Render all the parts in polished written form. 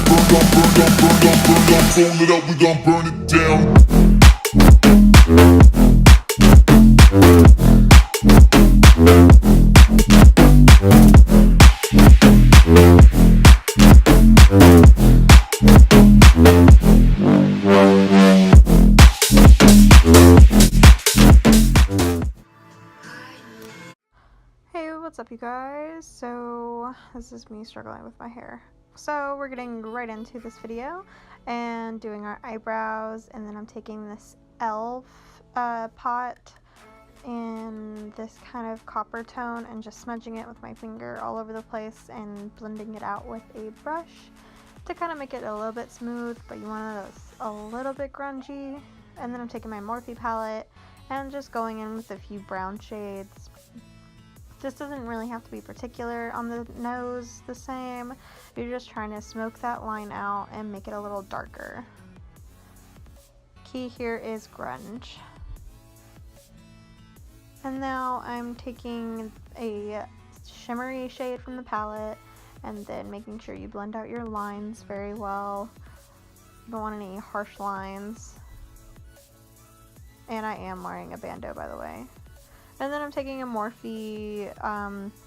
Roll it up, we gon' burn it down. Hey, what's up you guys? So this is me struggling with my hair. So we're getting right into this video and doing our eyebrows, and then I'm taking this E.L.F pot in this kind of copper tone and just smudging it with my finger all over the place and blending it out with a brush to kind of make it a little bit smooth, but you want it a little bit grungy. And then I'm taking my Morphe palette and just going in with a few brown shades. This doesn't really have to be particular on the nose the same. You're just trying to smoke that line out and make it a little darker. Key here is grunge. And now I'm taking a shimmery shade from the palette and then making sure you blend out your lines very well. You don't want any harsh lines. And I am wearing a bandeau, by the way. And then I'm taking a Morphe,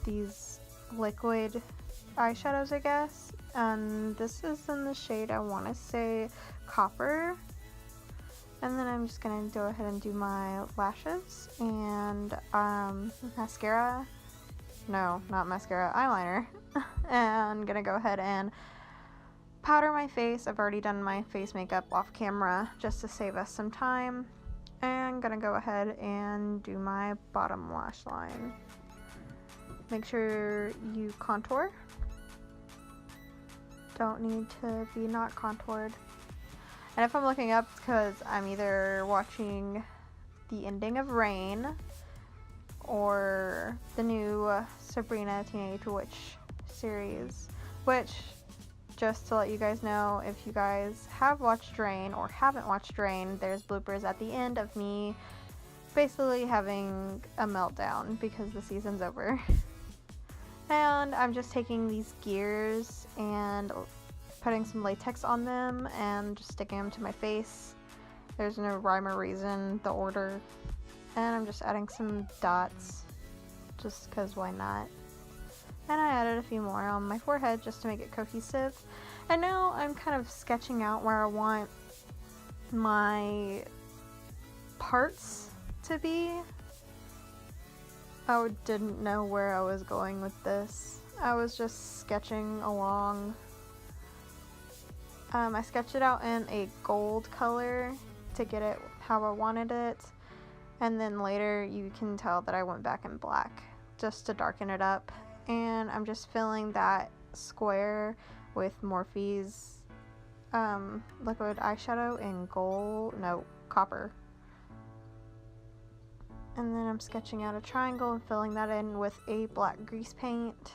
these liquid eyeshadows, I guess. And this is in the shade, I want to say, Copper. And then I'm just going to go ahead and do my lashes and mascara. No, not mascara, eyeliner. And I'm going to go ahead and powder my face. I've already done my face makeup off camera just to save us some time. And I'm going to go ahead and do my bottom lash line. Make sure you contour. Don't need to be not contoured. And if I'm looking up, it's because I'm either watching the ending of Rain or the new Sabrina Teenage Witch series, which, just to let you guys know, if you guys have watched Rain or haven't watched Rain, there's bloopers at the end of me basically having a meltdown because the season's over. And I'm just taking these gears and putting some latex on them and just sticking them to my face. There's no rhyme or reason, the order. And I'm just adding some dots just because why not. And I added a few more on my forehead just to make it cohesive. And now I'm kind of sketching out where I want my parts to be. I didn't know where I was going with this. I was just sketching along. I sketched it out in a gold color to get it how I wanted it. And then later you can tell that I went back in black just to darken it up. And I'm just filling that square with Morphe's liquid eyeshadow in copper. And then I'm sketching out a triangle and filling that in with a black grease paint.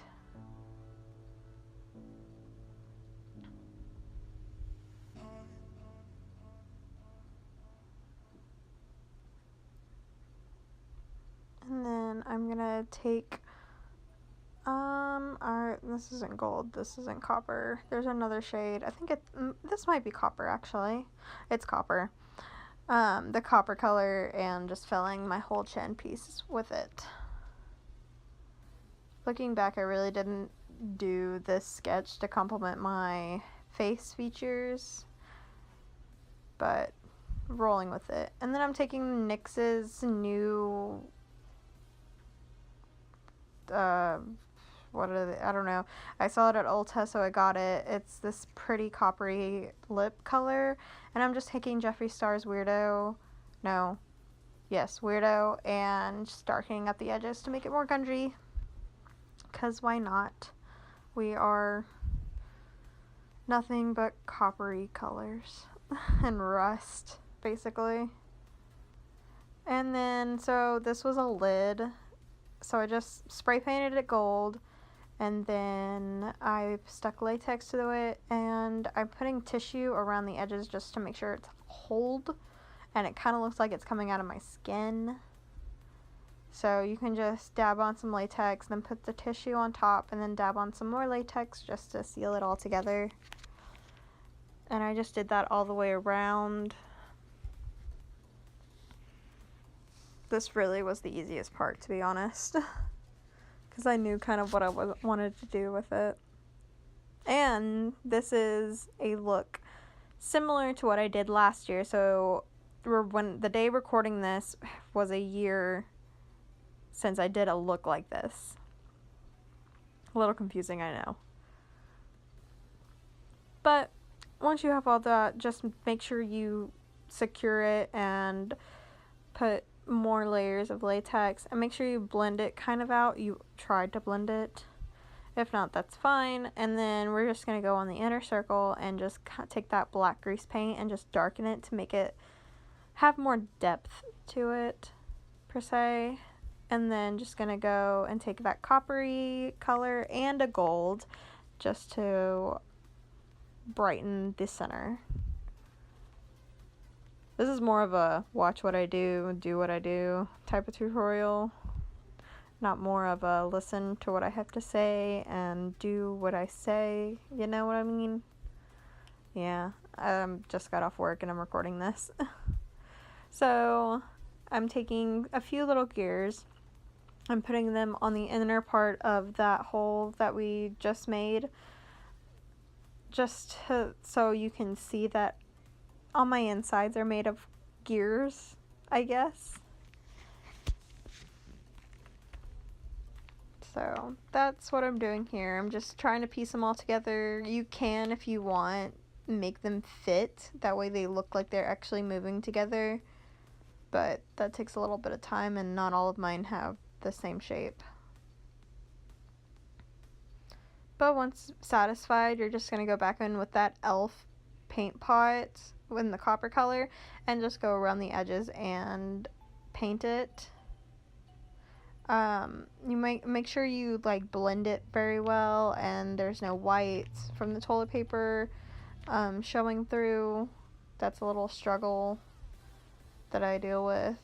And then I'm gonna take this isn't gold, this isn't copper. There's another shade. I think this might be copper actually. It's copper. The copper color, and just filling my whole chin piece with it. Looking back, I really didn't do this sketch to complement my face features, but rolling with it. And then I'm taking NYX's new what are they? I don't know. I saw it at Ulta, so I got it. It's this pretty coppery lip color, and I'm just taking Jeffree Star's Weirdo, and just darkening up the edges to make it more grungy, because why not? We are nothing but coppery colors and rust, basically. And then, so this was a lid, so I just spray painted it gold, and then I stuck latex to it, and I'm putting tissue around the edges just to make sure it's hold, and it kind of looks like it's coming out of my skin. So you can just dab on some latex, then put the tissue on top, and then dab on some more latex just to seal it all together. And I just did that all the way around. This really was the easiest part, to be honest, because I knew kind of what I wanted to do with it. And this is a look similar to what I did last year. So when the day recording this was a year since I did a look like this. A little confusing, I know. But once you have all that, just make sure you secure it and put more layers of latex, and make sure you blend it kind of out. You tried to blend it. If not, that's fine. And then we're just going to go on the inner circle and just take that black grease paint and just darken it to make it have more depth to it, per se. And then just going to go and take that coppery color and a gold just to brighten the center. This is more of a watch what I do what I do type of tutorial. Not more of a listen to what I have to say and do what I say. You know what I mean? Yeah, I just got off work and I'm recording this. So I'm taking a few little gears. I'm putting them on the inner part of that hole that we just made. So you can see that all my insides are made of gears, I guess. So that's what I'm doing here. I'm just trying to piece them all together. You can, if you want, make them fit. That way they look like they're actually moving together. But that takes a little bit of time, and not all of mine have the same shape. But once satisfied, you're just going to go back in with that E.L.F paint pot in the copper color and just go around the edges and paint it. You make sure you like blend it very well and there's no whites from the toilet paper showing through. That's a little struggle that I deal with.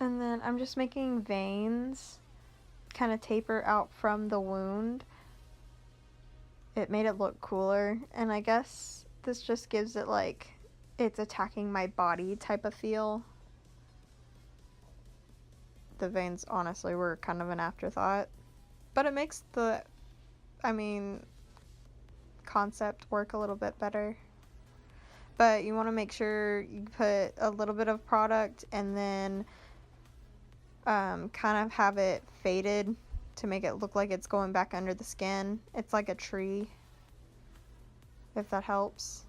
And then I'm just making veins kind of taper out from the wound. It made it look cooler, and I guess this just gives it like it's attacking my body type of feel. The veins honestly were kind of an afterthought, but it makes the concept work a little bit better. But you want to make sure you put a little bit of product and then kind of have it faded to make it look like it's going back under the skin. It's like a tree, if that helps.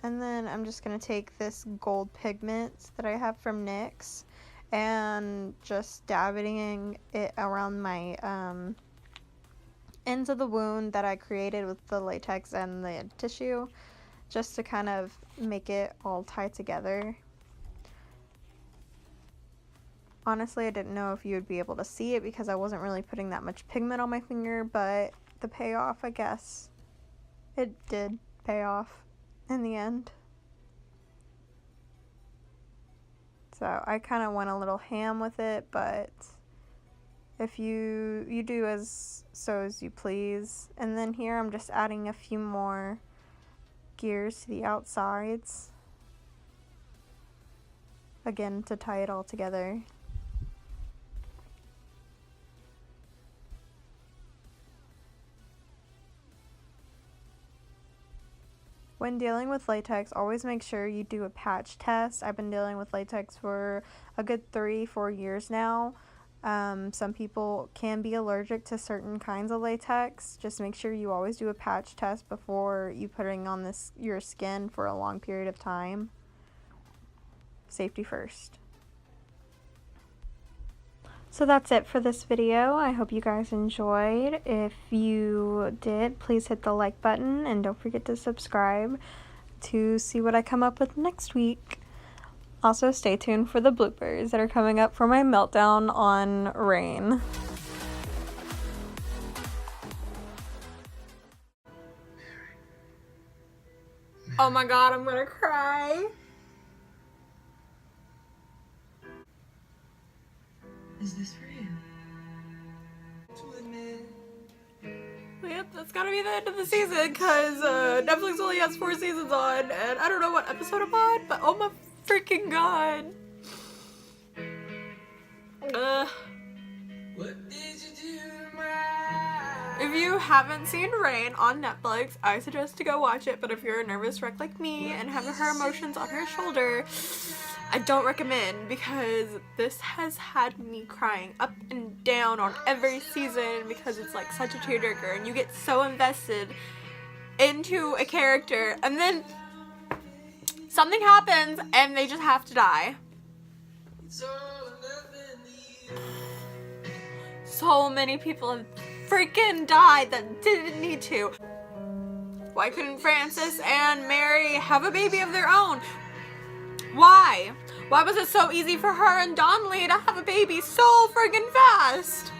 And then I'm just going to take this gold pigment that I have from NYX and just dabbing it around my ends of the wound that I created with the latex and the tissue, just to kind of make it all tie together. Honestly, I didn't know if you would be able to see it because I wasn't really putting that much pigment on my finger, but the payoff, I guess, it did pay off in the end. So I kind of went a little ham with it, but if you do as you please. And then here I'm just adding a few more gears to the outsides, again to tie it all together. When dealing with latex, always make sure you do a patch test. I've been dealing with latex for a good 3-4 years now. Some people can be allergic to certain kinds of latex. Just make sure you always do a patch test before you putting on your skin for a long period of time. Safety first. So that's it for this video. I hope you guys enjoyed. If you did, please hit the like button and don't forget to subscribe to see what I come up with next week. Also, stay tuned for the bloopers that are coming up for my meltdown on rain. Oh my god, I'm gonna cry. Is this for you? To admit that's gotta be the end of the season, because Netflix only has 4 seasons on, and I don't know what episode I'm on, but oh my freaking god. If you haven't seen Rain on Netflix, I suggest to go watch it, but if you're a nervous wreck like me and have her emotions on her shoulder, I don't recommend, because this has had me crying up and down on every season because it's like such a tearjerker and you get so invested into a character and then something happens and they just have to die. So many people have freaking died that didn't need to. Why couldn't Francis and Mary have a baby of their own? Why? Why was it so easy for her and Donnelly to have a baby so friggin' fast?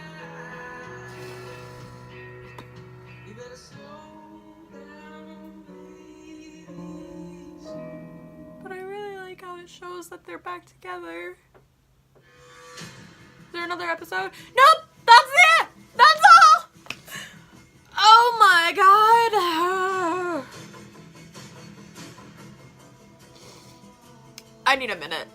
But I really like how it shows that they're back together. Is there another episode? Nope! That's it! That's all! Oh my god! I need a minute.